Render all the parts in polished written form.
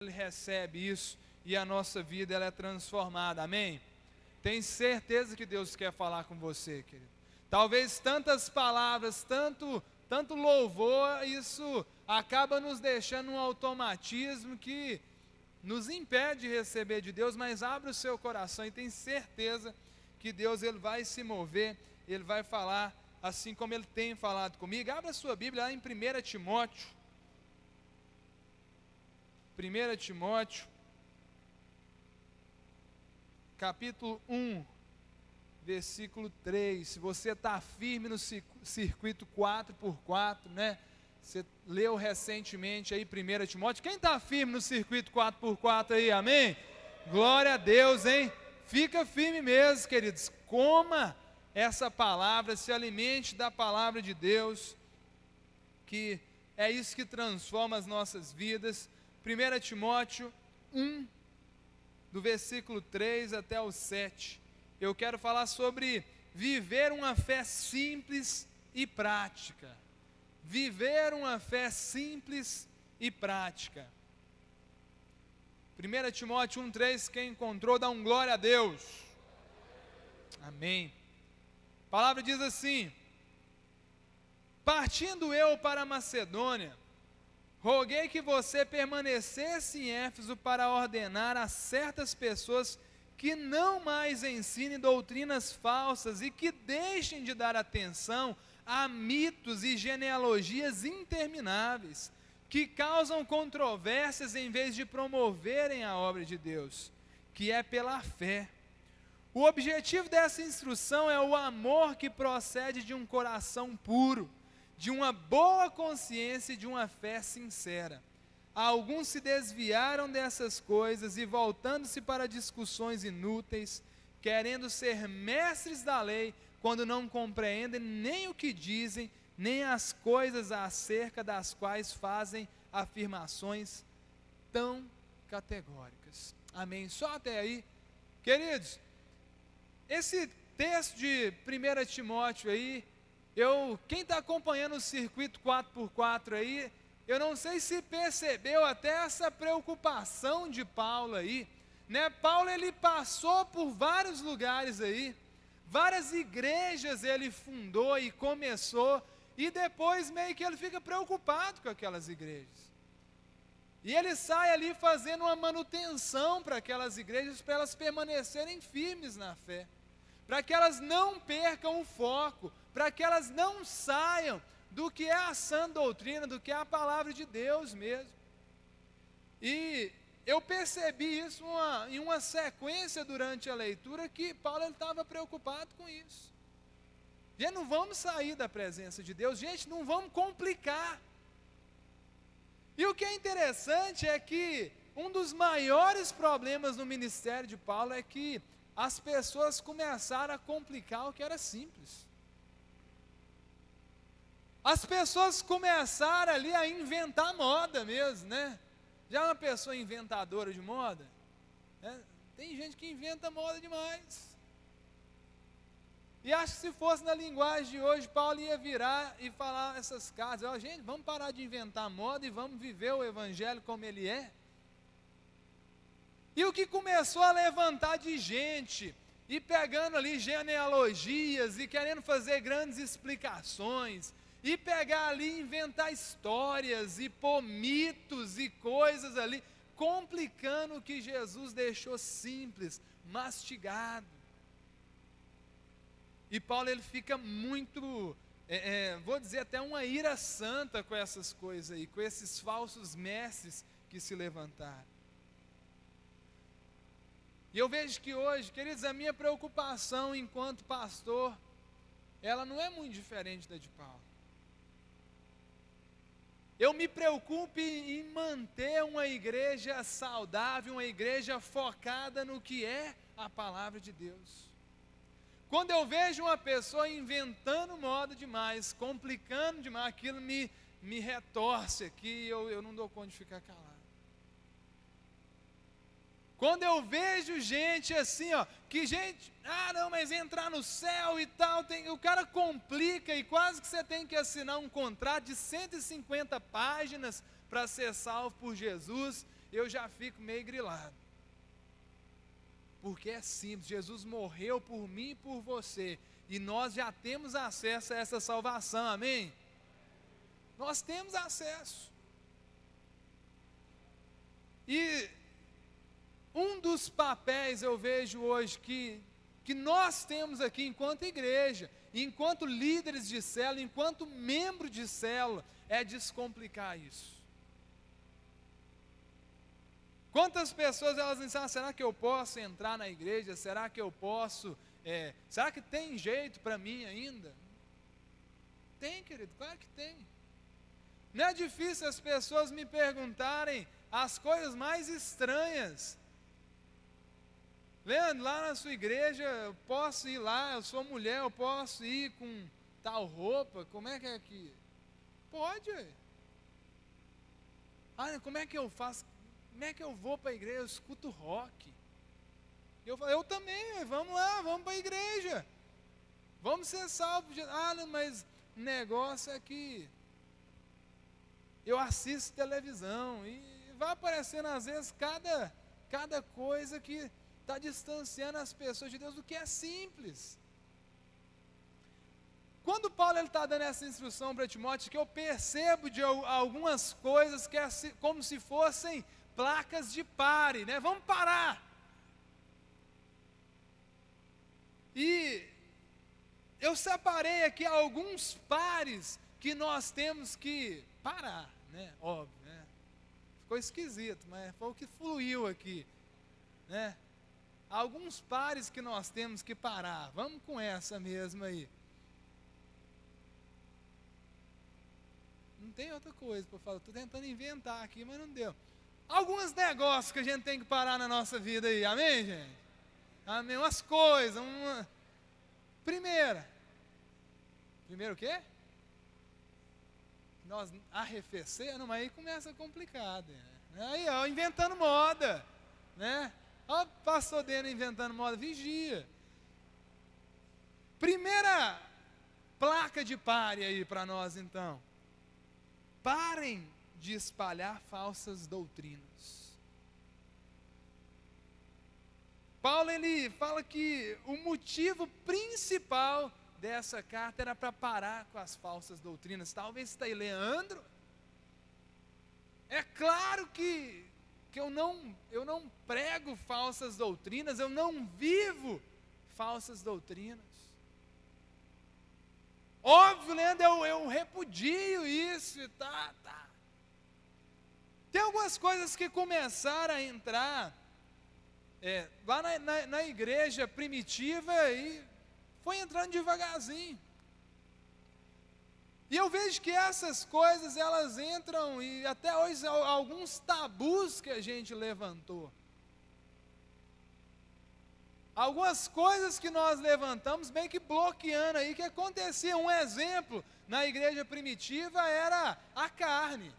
Ele recebe isso e a nossa vida ela é transformada, amém? Tem certeza que Deus quer falar com você, querido. Talvez tantas palavras, tanto louvor, isso acaba nos deixando um automatismo que nos impede de receber de Deus, mas abre o seu coração e tem certeza que Deus ele vai se mover, ele vai falar assim como ele tem falado comigo. Abra a sua Bíblia lá em 1 Timóteo. 1 Timóteo, capítulo 1, versículo 3. Se você está firme no circuito 4x4, né? Você leu recentemente aí 1 Timóteo. Quem está firme no circuito 4x4 aí, amém? Glória a Deus, hein? Fica firme mesmo, queridos. Coma essa palavra, se alimente da palavra de Deus, que é isso que transforma as nossas vidas. 1 Timóteo 1, do versículo 3 até o 7. Eu quero falar sobre viver uma fé simples e prática. Viver uma fé simples e prática. 1 Timóteo 1,3, quem encontrou, dá um glória a Deus. Amém. A palavra diz assim: partindo eu para a Macedônia, roguei que você permanecesse em Éfeso para ordenar a certas pessoas que não mais ensinem doutrinas falsas e que deixem de dar atenção a mitos e genealogias intermináveis, que causam controvérsias em vez de promoverem a obra de Deus, que é pela fé. O objetivo dessa instrução é o amor que procede de um coração puro, de uma boa consciência e de uma fé sincera. Alguns se desviaram dessas coisas e, voltando-se para discussões inúteis, querendo ser mestres da lei, quando não compreendem nem o que dizem, nem as coisas acerca das quais fazem afirmações tão categóricas. Amém? Só até aí. Queridos, esse texto de 1 Timóteo aí, quem está acompanhando o circuito 4x4 aí, eu não sei se percebeu até essa preocupação de Paulo aí, né? Paulo ele passou por vários lugares aí, várias igrejas ele fundou e começou, e depois meio que ele fica preocupado com aquelas igrejas. E ele sai ali fazendo uma manutenção para aquelas igrejas, para elas permanecerem firmes na fé, para que elas não percam o foco, para que elas não saiam do que é a sã doutrina, do que é a palavra de Deus mesmo. E eu percebi isso em uma sequência durante a leitura, que Paulo estava preocupado com isso. Gente, não vamos sair da presença de Deus, gente, não vamos complicar. E o que é interessante é que um dos maiores problemas no ministério de Paulo é que as pessoas começaram a complicar o que era simples. As pessoas começaram ali a inventar moda mesmo, né? Já uma pessoa inventadora de moda, né? Tem gente que inventa moda demais. E acho que se fosse na linguagem de hoje, Paulo ia virar e falar essas casas: gente, vamos parar de inventar moda e vamos viver o evangelho como ele é. E o que começou a levantar de gente, e pegando ali genealogias, e querendo fazer grandes explicações, e pegar ali e inventar histórias, e pôr mitos e coisas ali, complicando o que Jesus deixou simples, mastigado. E Paulo ele fica muito, vou dizer até uma ira santa com essas coisas aí, com esses falsos mestres que se levantaram. E eu vejo que hoje, queridos, a minha preocupação enquanto pastor, ela não é muito diferente da de Paulo. Eu me preocupo em manter uma igreja saudável, uma igreja focada no que é a palavra de Deus. Quando eu vejo uma pessoa inventando moda demais, complicando demais, aquilo me retorce aqui, eu não dou conta de ficar calado. Quando eu vejo gente assim, que gente, não, mas entrar no céu e tal, o cara complica e quase que você tem que assinar um contrato de 150 páginas para ser salvo por Jesus. eu já fico meio grilado. Porque é simples, Jesus morreu por mim e por você, e nós já temos acesso a essa salvação, amém? Nós temos acesso. E um dos papéis eu vejo hoje que nós temos aqui enquanto igreja, enquanto líderes de célula, enquanto membro de célula, é descomplicar isso. Quantas pessoas elas dizem, será que eu posso entrar na igreja? Será que eu posso, será que tem jeito para mim ainda? Tem, querido, claro que tem. Não é difícil as pessoas me perguntarem as coisas mais estranhas. Leandro, lá na sua igreja, eu posso ir lá, eu sou mulher, eu posso ir com tal roupa, como é que é aqui? Pode, ué. Ah, como é que eu faço? Como é que eu vou para a igreja? Eu escuto rock. Eu também, vamos lá, vamos para a igreja. Vamos ser salvos. Ah, não, mas o negócio é que eu assisto televisão e vai aparecendo às vezes cada coisa que está distanciando as pessoas de Deus, do que é simples. Quando Paulo está dando essa instrução para Timóteo, que eu percebo de algumas coisas que é como se fossem placas de pare, né? Vamos parar. E eu separei aqui alguns pares que nós temos que parar, né? Óbvio, né? Ficou esquisito, mas foi o que fluiu aqui, né? Alguns pares que nós temos que parar. Vamos com essa mesmo aí. Não tem outra coisa para falar. Estou tentando inventar aqui, mas não deu. Alguns negócios que a gente tem que parar na nossa vida aí, amém, gente? Amém, umas coisas, Primeiro o quê? Nós arrefecer, não, mas aí começa complicado, né? Aí, ó, inventando moda, né? Ó, o pastor Dena inventando moda, vigia. Primeira placa de pare aí para nós, então. Parem de espalhar falsas doutrinas. Paulo, ele fala que o motivo principal dessa carta era para parar com as falsas doutrinas. Talvez está aí, Leandro. É claro que eu não prego falsas doutrinas, eu não vivo falsas doutrinas. Óbvio, Leandro, eu repudio isso e tá. Tem algumas coisas que começaram a entrar lá na igreja primitiva e foi entrando devagarzinho. E eu vejo que essas coisas, elas entram, e até hoje alguns tabus que a gente levantou. Algumas coisas que nós levantamos, bem que bloqueando aí, que acontecia. Um exemplo, na igreja primitiva era a carne.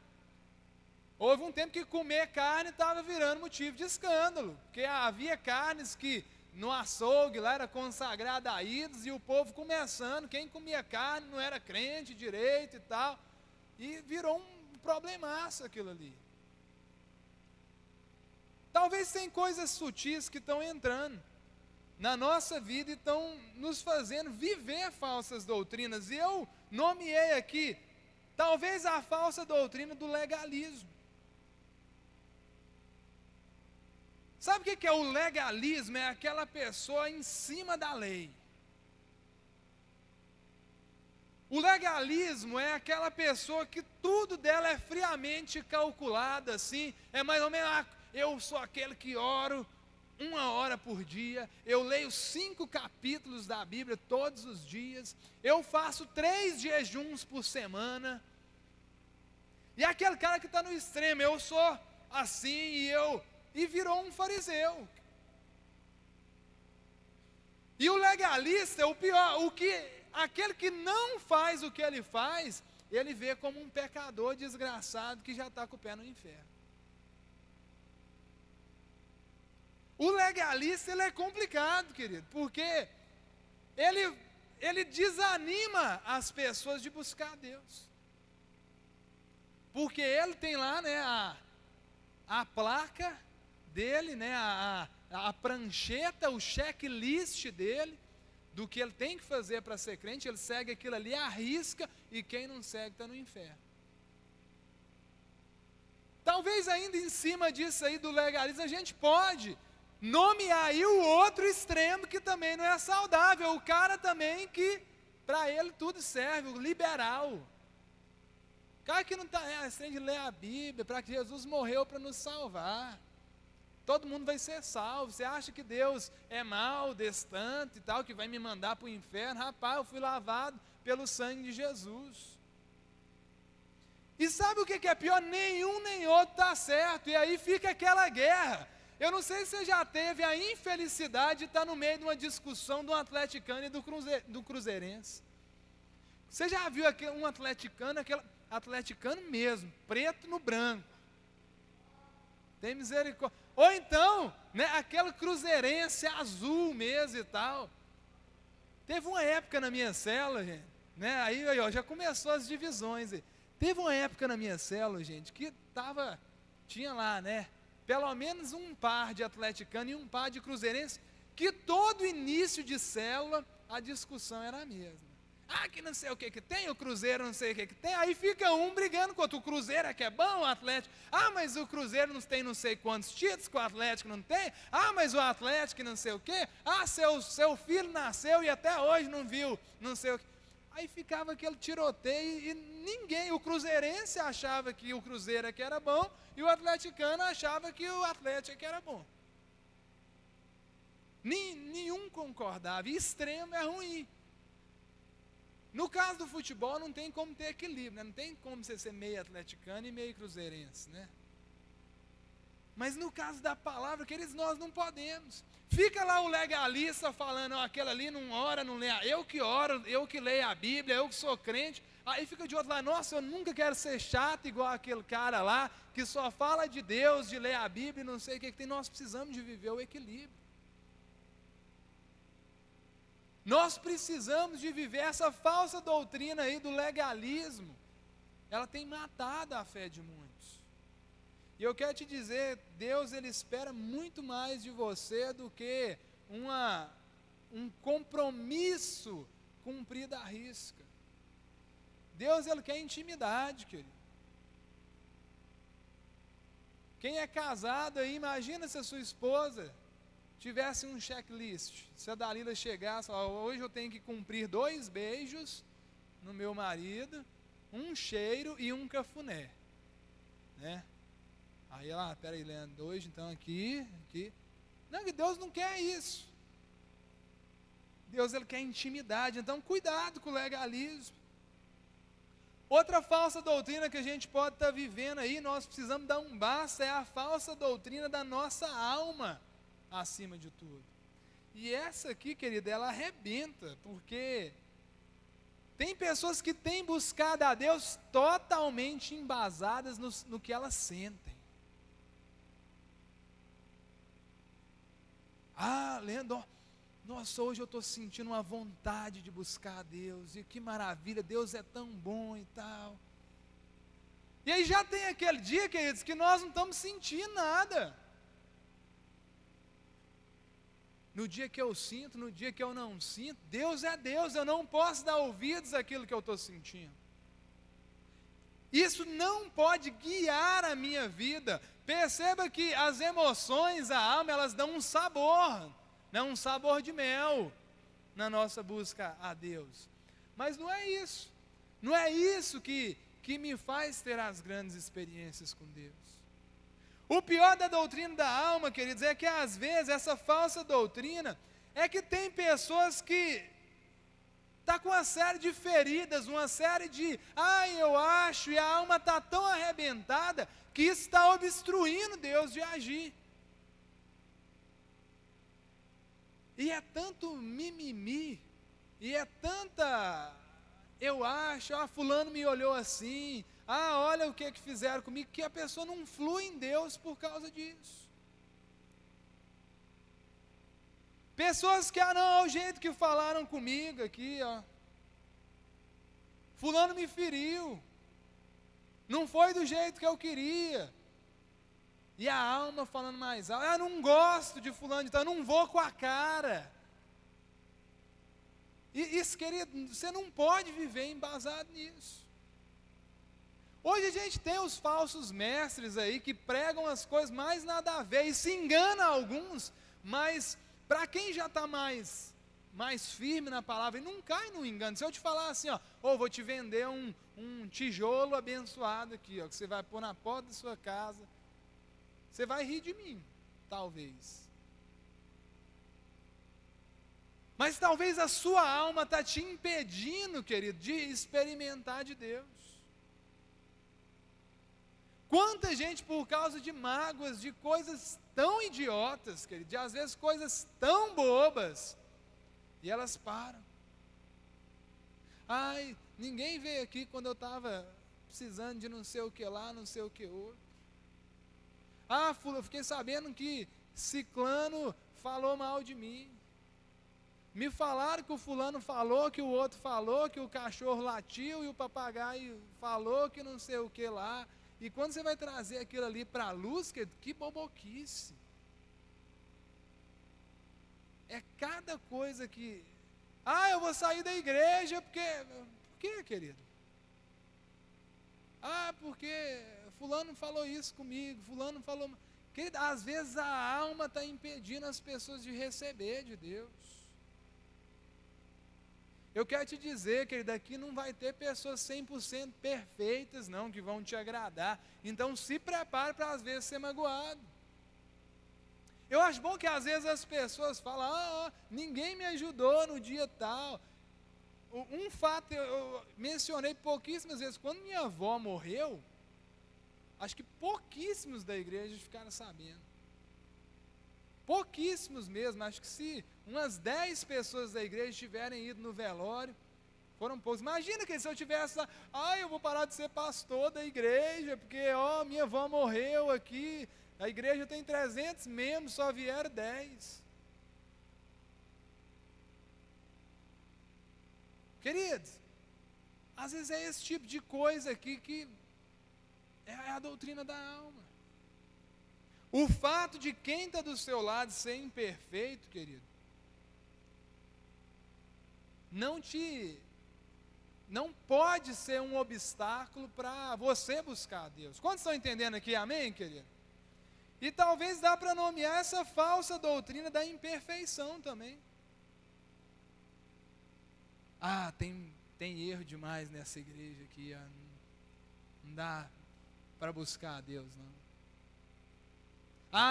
Houve um tempo que comer carne estava virando motivo de escândalo, porque havia carnes que no açougue lá era consagrada a ídolos, e o povo começando, quem comia carne não era crente direito e tal, e virou um problemaço aquilo ali. Talvez tem coisas sutis que estão entrando na nossa vida e estão nos fazendo viver falsas doutrinas, e eu nomeei aqui, talvez a falsa doutrina do legalismo. Sabe o que é o legalismo? É aquela pessoa em cima da lei. O legalismo é aquela pessoa que tudo dela é friamente calculado, assim, é mais ou menos, eu sou aquele que oro 1 hora por dia, eu leio 5 capítulos da Bíblia todos os dias, eu faço 3 jejuns por semana, e aquele cara que está no extremo, eu sou assim, e virou um fariseu. E o legalista é o pior, aquele que não faz o que ele faz, ele vê como um pecador desgraçado que já está com o pé no inferno. O legalista, ele é complicado, querido, porque ele desanima as pessoas de buscar Deus. Porque ele tem lá, né, a placa dele, né, a prancheta, o checklist dele, do que ele tem que fazer para ser crente, ele segue aquilo ali, arrisca, e quem não segue está no inferno. Talvez ainda em cima disso aí do legalismo, a gente pode nomear aí o outro extremo que também não é saudável, o cara também que, para ele tudo serve, o liberal. O cara que não está, tem de ler a Bíblia, para que Jesus morreu para nos salvar. Todo mundo vai ser salvo. Você acha que Deus é mau, distante e tal, que vai me mandar para o inferno? Rapaz, eu fui lavado pelo sangue de Jesus. E sabe o que é pior? Nenhum nem outro está certo. E aí fica aquela guerra. Eu não sei se você já teve a infelicidade de estar no meio de uma discussão do atleticano e do cruzeirense. Você já viu um atleticano, aquele atleticano mesmo, preto no branco. Tem misericórdia. Ou então, né, aquele cruzeirense azul mesmo e tal. Teve uma época na minha célula, gente, né, aí ó, já começou as divisões. Teve uma época na minha célula, gente, que tinha lá, né, pelo menos um par de atleticano e um par de cruzeirense, que todo início de célula a discussão era a mesma. Que não sei o que tem, o Cruzeiro não sei o que tem, aí fica um brigando com o outro. O Cruzeiro é que é bom, o Atlético, mas o Cruzeiro não tem não sei quantos títulos, que o Atlético não tem, mas o Atlético não sei o que, seu filho nasceu e até hoje não viu, não sei o que. Aí ficava aquele tiroteio e o cruzeirense achava que o Cruzeiro é que era bom, e o atleticano achava que o Atlético é que era bom. Nenhum concordava, e extremo é ruim. No caso do futebol não tem como ter equilíbrio, né? Não tem como você ser meio atleticano e meio cruzeirense, né? Mas no caso da palavra, queridos, nós não podemos. Fica lá o legalista falando, aquele ali não ora, não lê, eu que oro, eu que leio a Bíblia, eu que sou crente. Aí fica de outro lado, nossa, eu nunca quero ser chato igual aquele cara lá, que só fala de Deus, de ler a Bíblia, não sei o que tem. Nós precisamos de viver o equilíbrio. Nós precisamos de viver essa falsa doutrina aí do legalismo. Ela tem matado a fé de muitos. E eu quero te dizer, Deus ele espera muito mais de você do que um compromisso cumprido à risca. Deus ele quer intimidade, querido. Quem é casado aí, imagina se a sua esposa tivesse um checklist, se a Dalila chegasse, hoje eu tenho que cumprir 2 beijos no meu marido, um cheiro e um cafuné, né? Aí ela, peraí, Leandro, 2 então aqui. Não, que Deus não quer isso. Deus ele quer intimidade, então cuidado com o legalismo. Outra falsa doutrina que a gente pode estar vivendo aí, nós precisamos dar um basta, é a falsa doutrina da nossa alma acima de tudo. E essa aqui, querida, ela arrebenta, porque tem pessoas que têm buscado a Deus totalmente embasadas no que elas sentem. Leandro, nossa, hoje eu estou sentindo uma vontade de buscar a Deus, e que maravilha, Deus é tão bom e tal. E aí já tem aquele dia, queridos, que nós não estamos sentindo nada. No dia que eu sinto, no dia que eu não sinto, Deus é Deus, eu não posso dar ouvidos àquilo que eu estou sentindo. Isso não pode guiar a minha vida. Perceba que as emoções, a alma, elas dão um sabor, né? Um sabor de mel na nossa busca a Deus. Mas não é isso. Não é isso que me faz ter as grandes experiências com Deus. O pior da doutrina da alma, queridos, é que às vezes essa falsa doutrina é que tem pessoas que está com uma série de feridas, uma série de, eu acho, e a alma está tão arrebentada que isso está obstruindo Deus de agir. E é tanto mimimi, e é tanta, eu acho, fulano me olhou assim, olha o que fizeram comigo, que a pessoa não flui em Deus por causa disso. Pessoas que, não, o jeito que falaram comigo aqui, fulano me feriu, não foi do jeito que eu queria. E a alma falando mais alto, eu não gosto de fulano de tal, eu não vou com a cara. E isso, querido, você não pode viver embasado nisso. Hoje a gente tem os falsos mestres aí que pregam as coisas mais nada a ver e se engana alguns, mas para quem já está mais firme na palavra, e não cai no engano. Se eu te falar assim, ó, vou te vender um tijolo abençoado aqui, ó, que você vai pôr na porta da sua casa, você vai rir de mim, talvez. Mas talvez a sua alma está te impedindo, querido, de experimentar de Deus. Quanta gente, por causa de mágoas, de coisas tão idiotas, querido, de às vezes coisas tão bobas, e elas param. Ai, ninguém veio aqui quando eu estava precisando de não sei o que lá, não sei o que outro. Ah, eu fiquei sabendo que ciclano falou mal de mim. Me falaram que o fulano falou, que o outro falou, que o cachorro latiu e o papagaio falou que não sei o que lá. E quando você vai trazer aquilo ali para a luz, que boboquice. É cada coisa que... Ah, eu vou sair da igreja porque... Por quê, querido? Ah, porque fulano falou isso comigo, fulano falou... Querido, às vezes a alma está impedindo as pessoas de receber de Deus. Eu quero te dizer, querido, aqui não vai ter pessoas 100% perfeitas, não, que vão te agradar. Então, se prepare para, às vezes, ser magoado. Eu acho bom que, às vezes, as pessoas falam, ninguém me ajudou no dia tal. Um fato, eu mencionei pouquíssimas vezes, quando minha avó morreu, acho que pouquíssimos da igreja ficaram sabendo. Pouquíssimos mesmo, acho que se umas 10 pessoas da igreja tiverem ido no velório, foram poucos. Imagina que se eu tivesse lá, eu vou parar de ser pastor da igreja, porque minha avó morreu aqui, a igreja tem 300 membros, só vieram 10. Queridos, às vezes é esse tipo de coisa aqui que é a doutrina da alma. O fato de quem está do seu lado ser imperfeito, querido, não pode ser um obstáculo para você buscar a Deus. Quantos estão entendendo aqui? Amém, querido? E talvez dá para nomear essa falsa doutrina da imperfeição também. Tem erro demais nessa igreja aqui, não dá para buscar a Deus, não.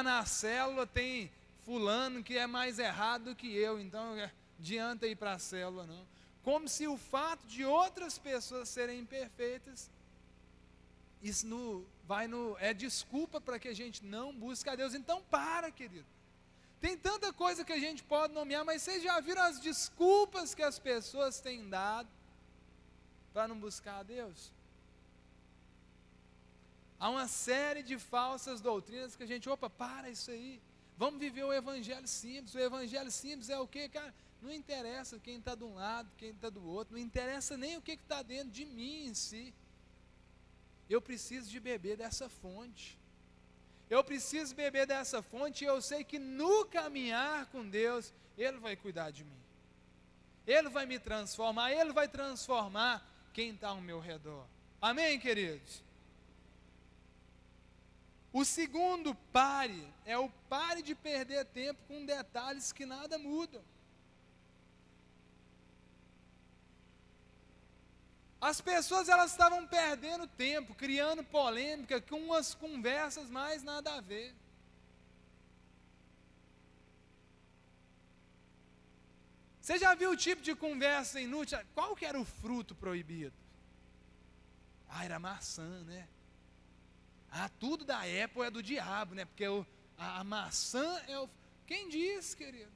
Na célula tem fulano que é mais errado do que eu, então adianta ir para a célula, não. Como se o fato de outras pessoas serem imperfeitas, isso é desculpa para que a gente não busque a Deus. Então querido. Tem tanta coisa que a gente pode nomear, mas vocês já viram as desculpas que as pessoas têm dado para não buscar a Deus? Há uma série de falsas doutrinas que a gente, para isso aí, vamos viver o evangelho simples. O evangelho simples é o quê, cara? Não interessa quem está de um lado, quem está do outro, não interessa nem o que está dentro de mim em si. Eu preciso de beber dessa fonte. Eu preciso beber dessa fonte e eu sei que no caminhar com Deus, Ele vai cuidar de mim. Ele vai me transformar, Ele vai transformar quem está ao meu redor. Amém, queridos? O segundo pare é o pare de perder tempo com detalhes que nada mudam. As pessoas elas estavam perdendo tempo, criando polêmica com umas conversas mais nada a ver. Você já viu o tipo de conversa inútil? Qual que era o fruto proibido? Era maçã, né? Tudo da Apple é do diabo, né? Porque a maçã é o... Quem diz, querido?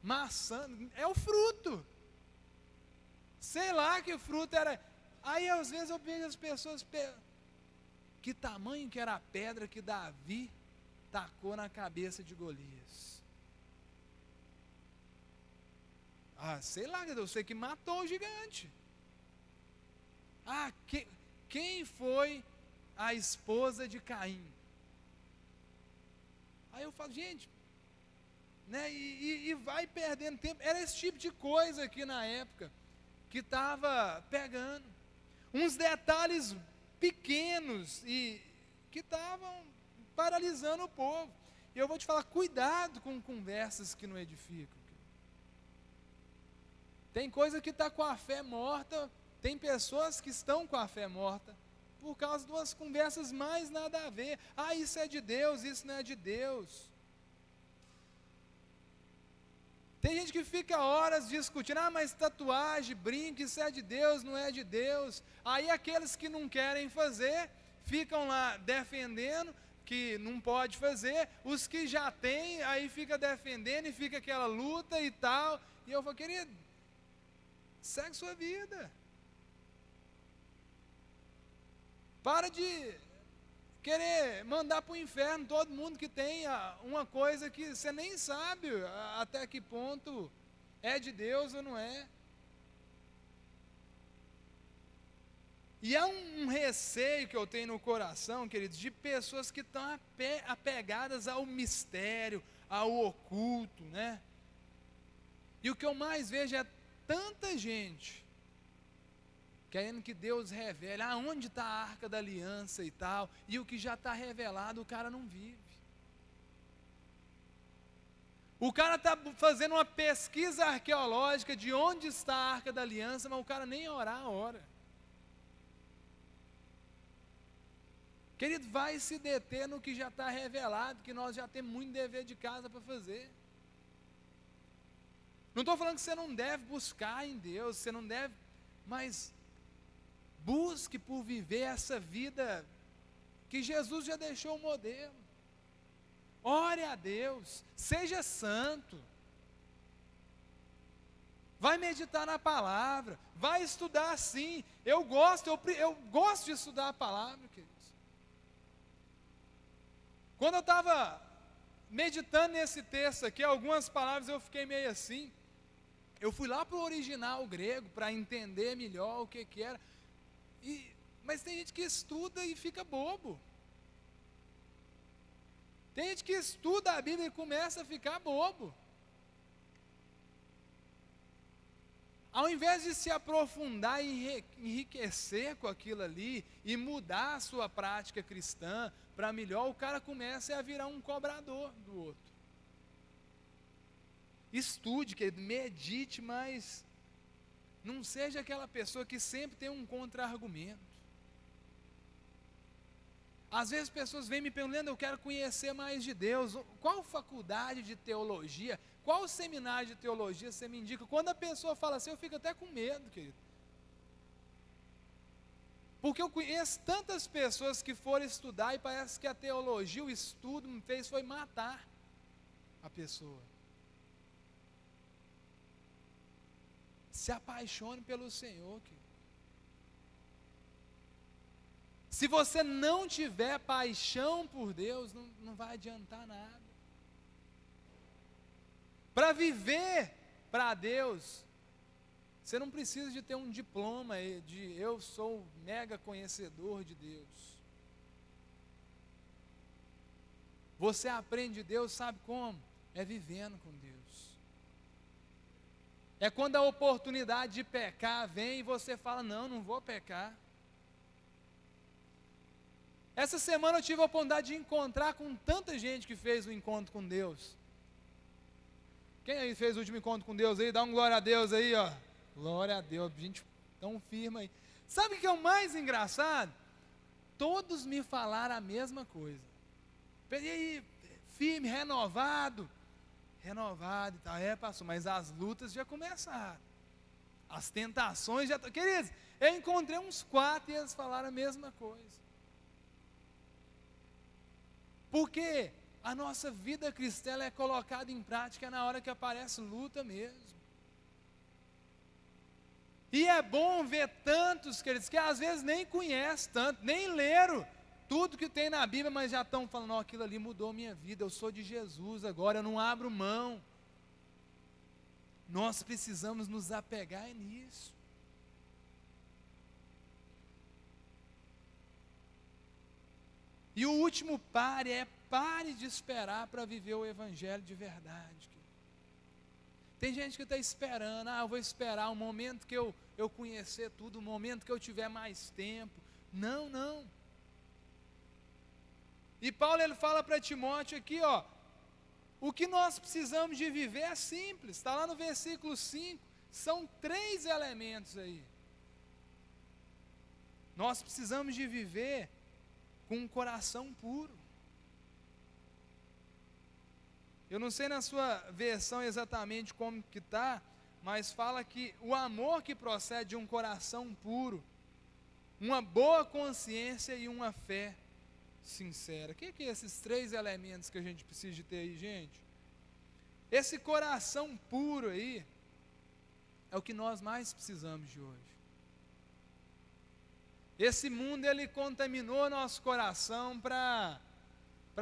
Maçã é o fruto. Sei lá que fruto era. Aí às vezes eu vejo as pessoas... Que tamanho que era a pedra que Davi tacou na cabeça de Golias? Sei lá, eu sei que matou o gigante. Quem foi a esposa de Caim. Aí eu falo, gente, né, e vai perdendo tempo. Era esse tipo de coisa aqui na época que estava pegando. Uns detalhes pequenos e que estavam paralisando o povo. E eu vou te falar, cuidado com conversas que não edificam. Tem coisa que está com a fé morta, tem pessoas que estão com a fé morta, por causa de umas conversas mais nada a ver. Ah, isso é de Deus, isso não é de Deus. Tem gente que fica horas discutindo, ah, mas tatuagem, brinco, isso é de Deus, não é de Deus. Aí aqueles que não querem fazer, ficam lá defendendo que não pode fazer, os que já têm, aí fica defendendo e fica aquela luta e tal. E eu falo, querido, segue sua vida. Para de querer mandar para o inferno todo mundo que tem uma coisa que você nem sabe até que ponto é de Deus ou não é. E há um receio que eu tenho no coração, queridos, de pessoas que estão apegadas ao mistério, ao oculto, né? E o que eu mais vejo é tanta gente querendo que Deus revele aonde está a arca da aliança e tal, e o que já está revelado o cara não vive. O cara está fazendo uma pesquisa arqueológica de onde está a arca da aliança, mas o cara nem orar ora. Querido, vai se deter no que já está revelado, que nós já temos muito dever de casa para fazer. Não estou falando que você não deve buscar em Deus, você não deve, mas busque por viver essa vida que Jesus já deixou o modelo. Ore a Deus, seja santo. Vai meditar na palavra, vai estudar sim. Eu gosto de estudar a palavra, queridos. Quando eu estava meditando nesse texto aqui, algumas palavras eu fiquei meio assim. Eu fui lá para o original grego para entender melhor o que era. Mas tem gente que estuda e fica bobo. Tem gente que estuda a Bíblia e começa a ficar bobo. Ao invés de se aprofundar e enriquecer com aquilo ali e mudar a sua prática cristã para melhor, o cara começa a virar um cobrador do outro. Estude, querido, medite, mas não seja aquela pessoa que sempre tem um contra-argumento. Às vezes pessoas vêm me perguntando, eu quero conhecer mais de Deus. Qual faculdade de teologia, qual seminário de teologia você me indica? Quando a pessoa fala assim, eu fico até com medo, querido. Porque eu conheço tantas pessoas que foram estudar e parece que a teologia, o estudo me fez foi matar a pessoa. Se apaixone pelo Senhor, querido. Se você não tiver paixão por Deus, não vai adiantar nada. Para viver para Deus, você não precisa de ter um diploma de eu sou mega conhecedor de Deus. Você aprende Deus, sabe como? É vivendo com Deus. É quando a oportunidade de pecar vem e você fala, não vou pecar. Essa semana eu tive a oportunidade de encontrar com tanta gente que fez o encontro com Deus. Quem aí fez o último encontro com Deus aí? Dá um glória a Deus aí, ó. Glória a Deus, gente tão firme aí. Sabe o que é o mais engraçado? Todos me falaram a mesma coisa. E aí, firme, renovado e tal. Pastor, mas as lutas já começaram. As tentações já estão. Queridos, eu encontrei uns 4 e eles falaram a mesma coisa. Porque a nossa vida cristã é colocada em prática na hora que aparece luta mesmo. E é bom ver tantos, queridos, que às vezes nem conhecem tanto, nem leram tudo que tem na Bíblia, mas já estão falando, aquilo ali mudou minha vida, eu sou de Jesus agora, eu não abro mão. Nós precisamos nos apegar nisso. E o último pare de esperar para viver o evangelho de verdade. Tem gente que está esperando, eu vou esperar o momento que eu conhecer tudo, o momento que eu tiver mais tempo. Não, não. E Paulo ele fala para Timóteo aqui, o que nós precisamos de viver é simples, está lá no versículo 5, são 3 elementos aí. Nós precisamos de viver com um coração puro. Eu não sei na sua versão exatamente como que está, mas fala que o amor que procede de um coração puro, uma boa consciência e uma fé sincera. O que é esses 3 elementos que a gente precisa de ter aí, gente? Esse coração puro aí, é o que nós mais precisamos de hoje. Esse mundo, ele contaminou nosso coração para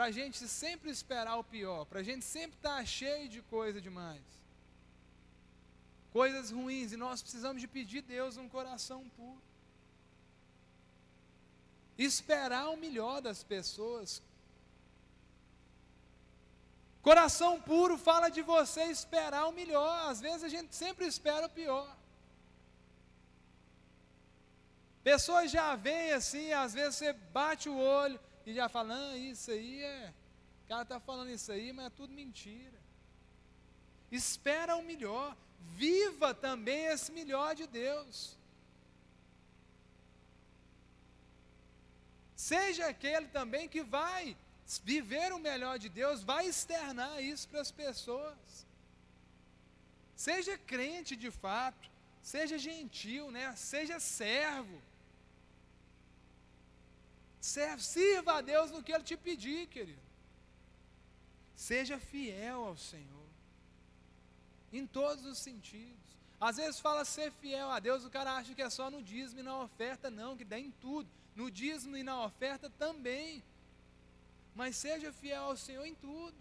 a gente sempre esperar o pior, para a gente sempre estar cheio de coisa demais, coisas ruins, e nós precisamos de pedir a Deus um coração puro, esperar o melhor das pessoas. Coração puro fala de você esperar o melhor. Às vezes a gente sempre espera o pior. Pessoas já veem assim, às vezes você bate o olho e já fala, não, isso aí o cara está falando isso aí, mas é tudo mentira. Espera o melhor, viva também esse melhor de Deus. Seja aquele também que vai viver o melhor de Deus, vai externar isso para as pessoas. Seja crente de fato, seja gentil, né? Seja servo. Sirva a Deus no que Ele te pedir, querido. Seja fiel ao Senhor, em todos os sentidos. Às vezes fala ser fiel a Deus, o cara acha que é só no dízimo e na oferta, não, que dá em tudo, no dízimo e na oferta também, mas seja fiel ao Senhor em tudo.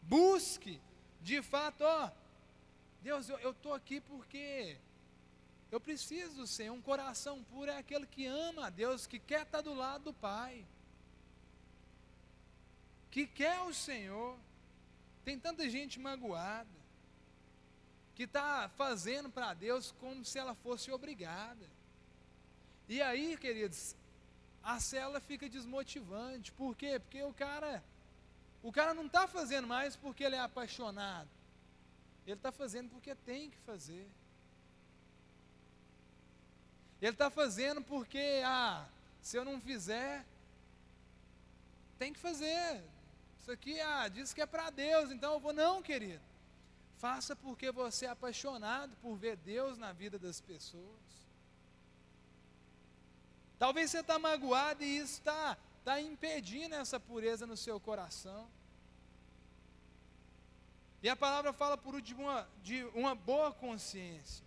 Busque, de fato, Deus, eu estou aqui porque eu preciso do Senhor. Um coração puro é aquele que ama a Deus, que quer estar do lado do Pai, que quer o Senhor. Tem tanta gente magoada, que está fazendo para Deus como se ela fosse obrigada. E aí, queridos, a célula fica desmotivante. Por quê? Porque o cara não está fazendo mais porque ele é apaixonado. Ele está fazendo porque tem que fazer. Ele está fazendo porque, se eu não fizer, tem que fazer. Isso aqui, diz que é para Deus, então eu vou. Não, querido. Faça porque você é apaixonado por ver Deus na vida das pessoas. Talvez você está magoado e isso está impedindo essa pureza no seu coração. E a palavra fala por último de uma boa consciência.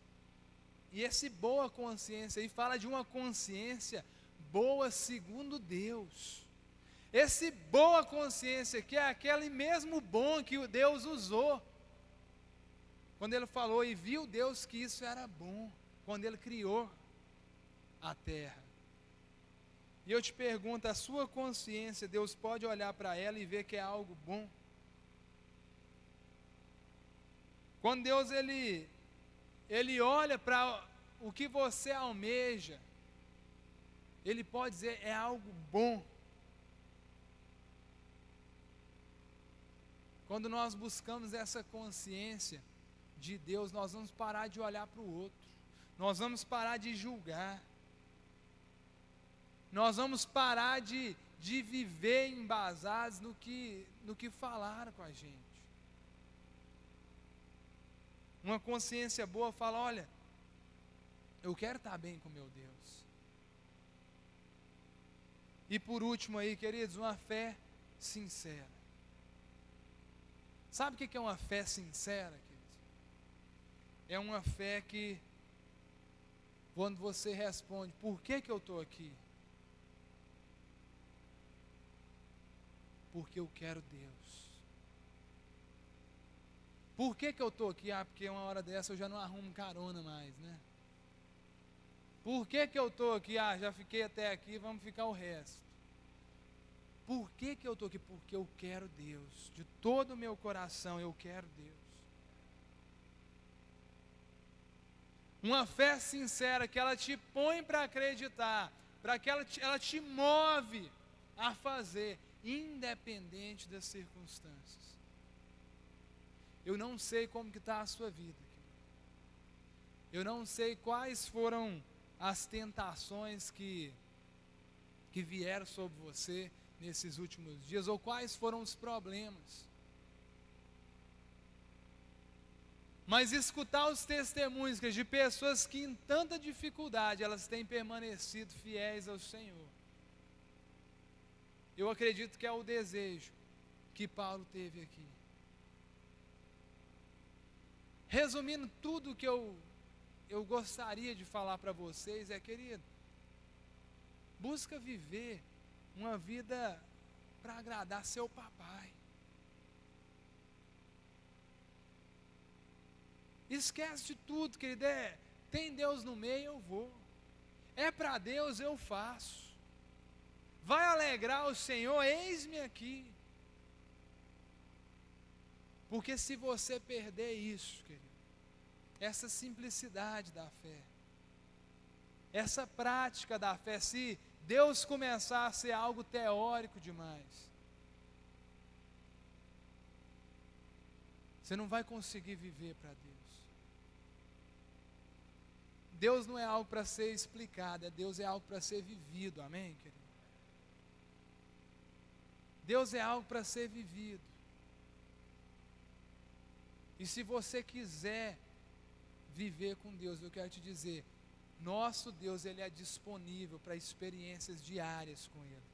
E esse boa consciência aí fala de uma consciência boa segundo Deus. Esse boa consciência que é aquele mesmo bom que o Deus usou quando Ele falou e viu Deus que isso era bom, quando Ele criou a terra. E eu te pergunto, a sua consciência, Deus pode olhar para ela e ver que é algo bom? Quando Deus ele olha para o que você almeja, Ele pode dizer, é algo bom. Quando nós buscamos essa consciência de Deus, nós vamos parar de olhar para o outro, nós vamos parar de julgar, nós vamos parar de viver embasados no que falaram com a gente. Uma consciência boa fala, olha, eu quero estar bem com meu Deus. E por último aí, queridos, uma fé sincera. Sabe o que é uma fé sincera, queridos? É uma fé que, quando você responde, por que eu estou aqui? Porque eu quero Deus. Por que eu estou aqui? Porque uma hora dessa eu já não arrumo carona mais, né? Por que eu estou aqui? Já fiquei até aqui, vamos ficar o resto. Por que eu estou aqui? Porque eu quero Deus. De todo o meu coração eu quero Deus. Uma fé sincera que ela te põe para acreditar, para que ela te move a fazer, independente das circunstâncias. Eu não sei como que está a sua vida, querido. Eu não sei quais foram as tentações que vieram sobre você nesses últimos dias, ou quais foram os problemas. Mas escutar os testemunhos de pessoas que em tanta dificuldade elas têm permanecido fiéis ao Senhor. Eu acredito que é o desejo que Paulo teve aqui. Resumindo tudo que eu gostaria de falar para vocês querido, busca viver uma vida para agradar seu papai. Esquece de tudo, querido. Tem Deus no meio, eu vou. É para Deus, eu faço. Vai alegrar o Senhor, eis-me aqui. Porque se você perder isso, querido, essa simplicidade da fé, essa prática da fé, se Deus começar a ser algo teórico demais, você não vai conseguir viver para Deus. Deus não é algo para ser explicado, Deus é algo para ser vivido, amém, querido? Deus é algo para ser vivido. E se você quiser viver com Deus, eu quero te dizer, nosso Deus, Ele é disponível para experiências diárias com Ele.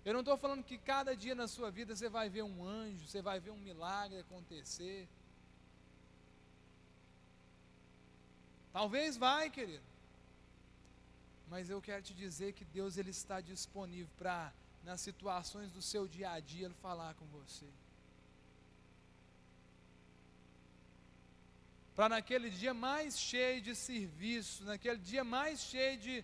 Eu não estou falando que cada dia na sua vida você vai ver um anjo, você vai ver um milagre acontecer. Talvez vai, querido. Mas eu quero te dizer que Deus, Ele está disponível para, nas situações do seu dia a dia, Ele falar com você. Para naquele dia mais cheio de serviço, naquele dia mais cheio de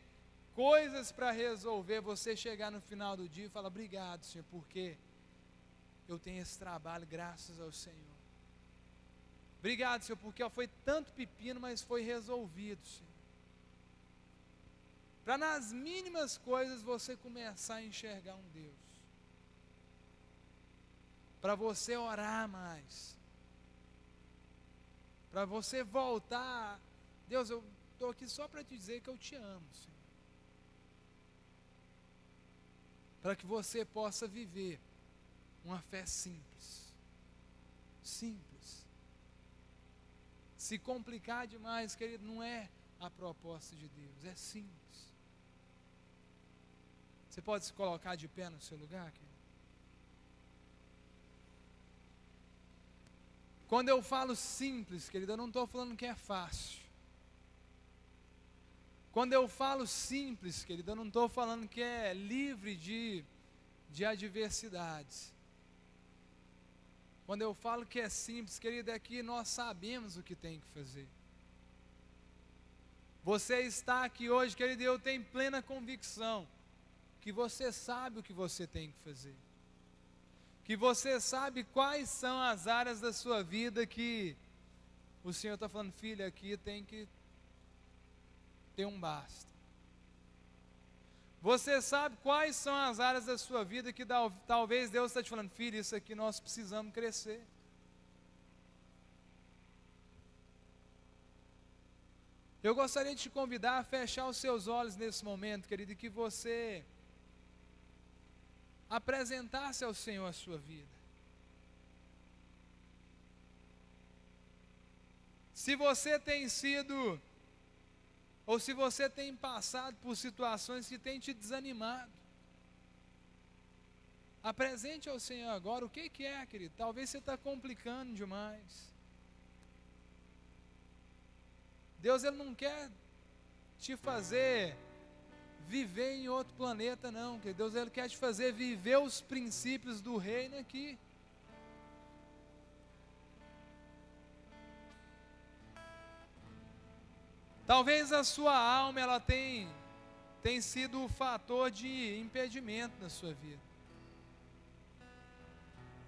coisas para resolver, você chegar no final do dia e falar, obrigado, Senhor, porque eu tenho esse trabalho graças ao Senhor. Obrigado, Senhor, porque foi tanto pepino, mas foi resolvido, Senhor. Para nas mínimas coisas você começar a enxergar um Deus. Para você orar mais. Para você voltar, Deus, eu estou aqui só para te dizer que eu te amo, Senhor. Para que você possa viver uma fé simples. Simples. Se complicar demais, querido, não é a proposta de Deus, é simples. Você pode se colocar de pé no seu lugar, querido? Quando eu falo simples, querido, eu não estou falando que é fácil. Quando eu falo simples, querido, eu não estou falando que é livre de adversidades. Quando eu falo que é simples, querido, é que nós sabemos o que tem que fazer. Você está aqui hoje, querido, e eu tenho plena convicção que você sabe o que você tem que fazer. Que você sabe quais são as áreas da sua vida que o Senhor está falando, filho, aqui tem que ter um basta. Você sabe quais são as áreas da sua vida que talvez Deus está te falando, filho, isso aqui nós precisamos crescer. Eu gostaria de te convidar a fechar os seus olhos nesse momento, querido, e que você apresentasse ao Senhor a sua vida. Se você tem sido, ou se você tem passado por situações que têm te desanimado, apresente ao Senhor agora o que é, querido. Talvez você está complicando demais. Deus, Ele não quer te fazer viver em outro planeta, não. Deus, Ele quer te fazer viver os princípios do reino aqui. Talvez a sua alma ela tem sido o fator de impedimento na sua vida.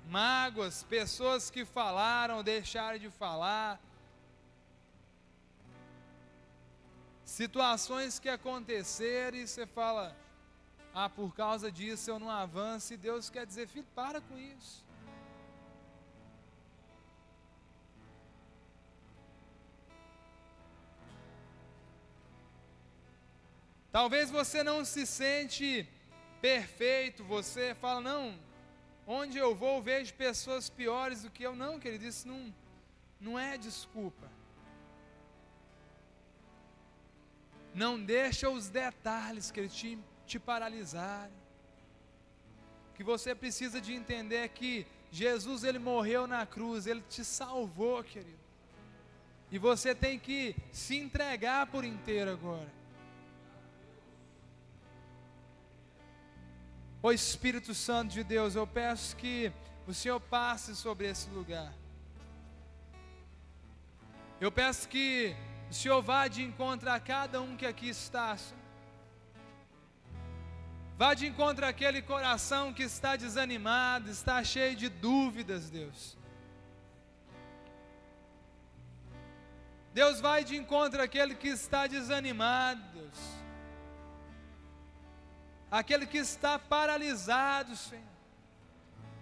Mágoas, pessoas que falaram, deixaram de falar, situações que aconteceram e você fala, por causa disso eu não avanço, e Deus quer dizer, filho, para com isso. Talvez você não se sente perfeito, você fala, não, onde eu vou vejo pessoas piores do que eu. Não, querido, isso não é desculpa. Não deixa os detalhes que te paralisarem. O que você precisa de entender é que Jesus, ele morreu na cruz, ele te salvou, querido. E você tem que se entregar por inteiro agora. Ó Espírito Santo de Deus, eu peço que o Senhor passe sobre esse lugar. Eu peço que o Senhor vá de encontro a cada um que aqui está, Senhor. Vá de encontro àquele coração que está desanimado, está cheio de dúvidas, Deus. Deus, vai de encontro àquele que está desanimado, Deus. Aquele que está paralisado, Senhor,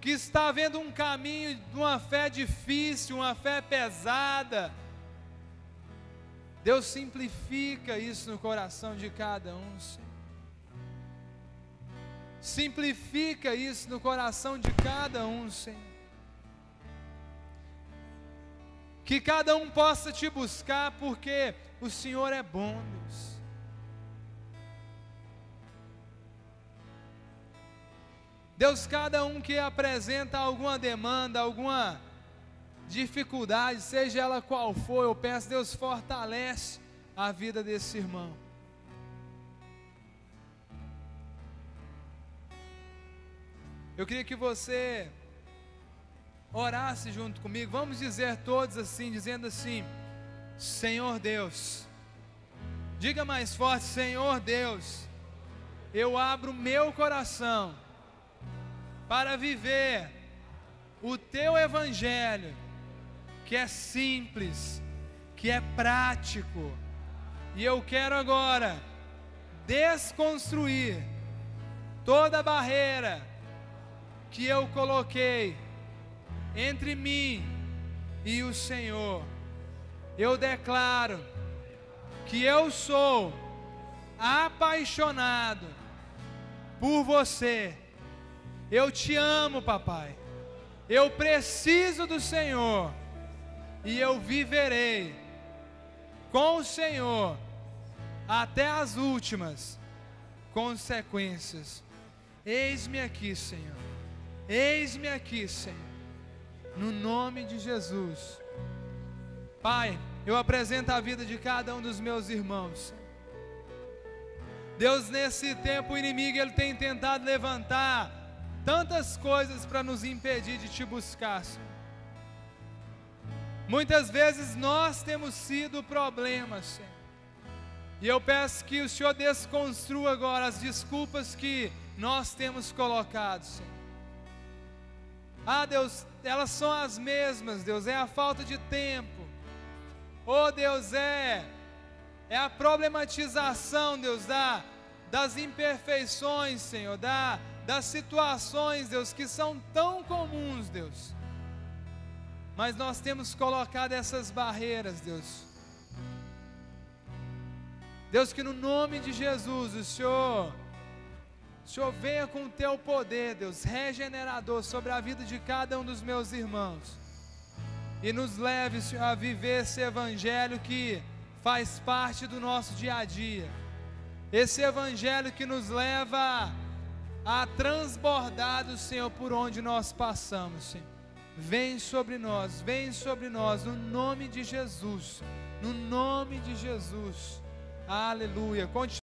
que está vendo um caminho de uma fé difícil, uma fé pesada. Deus, simplifica isso no coração de cada um, Senhor. Simplifica isso no coração de cada um, Senhor. Que cada um possa te buscar, porque o Senhor é bom, Deus. Deus, cada um que apresenta alguma demanda, alguma dificuldade, seja ela qual for, eu peço, Deus, fortalece a vida desse irmão. Eu queria que você orasse junto comigo. Vamos dizer todos assim, dizendo assim: Senhor Deus. Diga mais forte: Senhor Deus, eu abro meu coração para viver o teu evangelho, que é simples, que é prático, e eu quero agora desconstruir toda barreira que eu coloquei entre mim e o Senhor. Eu declaro que eu sou apaixonado por você. Eu te amo, papai. Eu preciso do Senhor e eu viverei com o Senhor até as últimas consequências. Eis-me aqui, Senhor. Eis-me aqui, Senhor. No nome de Jesus. Pai, eu apresento a vida de cada um dos meus irmãos. Deus, nesse tempo o inimigo ele tem tentado levantar tantas coisas para nos impedir de te buscar, Senhor. Muitas vezes nós temos sido o problema, Senhor. E eu peço que o Senhor desconstrua agora as desculpas que nós temos colocado, Senhor. Deus, elas são as mesmas, Deus, é a falta de tempo. Deus, é a problematização, Deus, das imperfeições, Senhor, das situações, Deus, que são tão comuns, Deus. Mas nós temos colocado essas barreiras, Deus. Deus, que no nome de Jesus, o Senhor venha com o teu poder, Deus, regenerador sobre a vida de cada um dos meus irmãos. E nos leve, Senhor, a viver esse evangelho que faz parte do nosso dia a dia. Esse evangelho que nos leva a transbordar do Senhor por onde nós passamos, Senhor. Vem sobre nós, no nome de Jesus. No nome de Jesus. Aleluia.